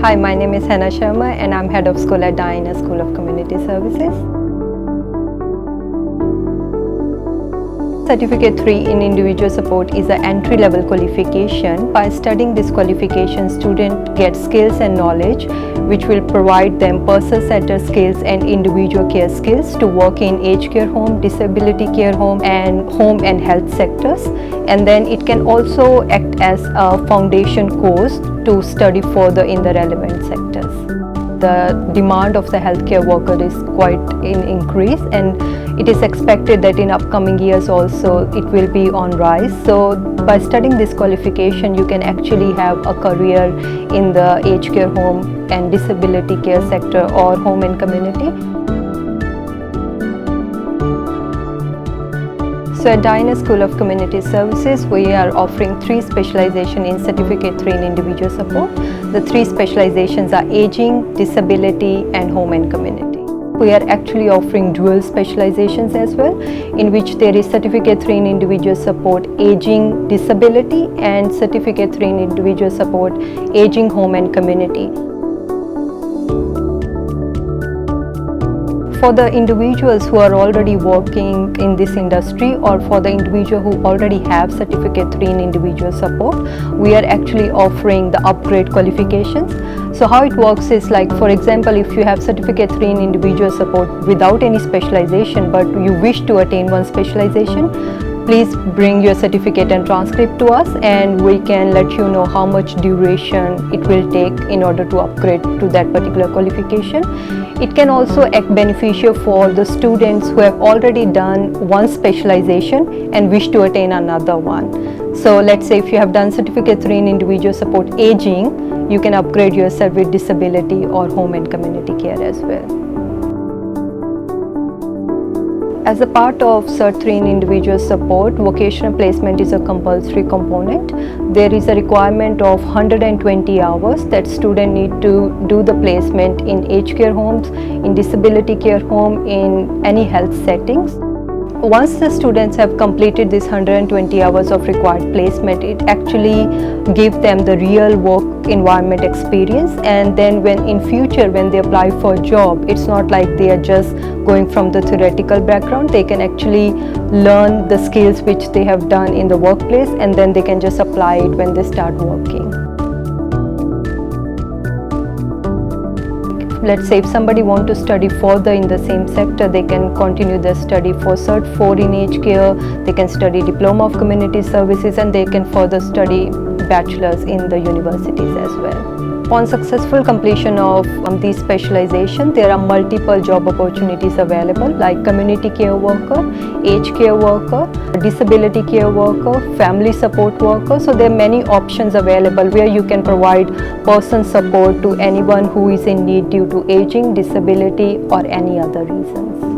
Hi, my name is Hannah Sharma and I'm Head of School at Diana School of Community Services. Certificate 3 in Individual Support is an entry-level qualification. By studying this qualification, students get skills and knowledge which will provide them person-centered skills and individual care skills to work in aged care home, disability care home and health sectors. And then it can also act as a foundation course to study further in the relevant sectors. The demand of the healthcare worker is quite in increase, and it is expected that in upcoming years also it will be on rise. So by studying this qualification, you can actually have a career in the aged care home and disability care sector or home and community. So at Diana School of Community Services, we are offering 3 specializations in Certificate 3 in Individual Support. The 3 specializations are aging, disability and home and community. We are actually offering dual specializations as well, in which there is Certificate 3 in Individual Support, Aging, Disability, and Certificate 3 in Individual Support, Aging, Home and Community. For the individuals who are already working in this industry, or for the individual who already have Certificate 3 in Individual Support, we are actually offering the upgrade qualifications. So how it works is, like, for example, if you have Certificate 3 in Individual Support without any specialization but you wish to attain one specialization, please bring your certificate and transcript to us and we can let you know how much duration it will take in order to upgrade to that particular qualification. It can also act beneficial for the students who have already done one specialization and wish to attain another one. So let's say if you have done Certificate 3 in Individual Support Aging, you can upgrade yourself with disability or home and community care as well. As a part of Cert 3 in Individual Support, vocational placement is a compulsory component. There is a requirement of 120 hours that students need to do the placement in aged care homes, in disability care home, in any health settings. Once the students have completed this 120 hours of required placement, it actually gives them the real work environment experience, and then when in future when they apply for a job, it's not like they are just going from the theoretical background. They can actually learn the skills which they have done in the workplace, and then they can just apply it when they start working. Let's say if somebody wants to study further in the same sector, they can continue their study for Cert 4 in aged care, they can study Diploma of Community Services, and they can further study bachelor's in the universities as well. Upon successful completion of these specializations, there are multiple job opportunities available, like community care worker, aged care worker, disability care worker, family support worker. So there are many options available where you can provide person support to anyone who is in need due to aging, disability or any other reasons.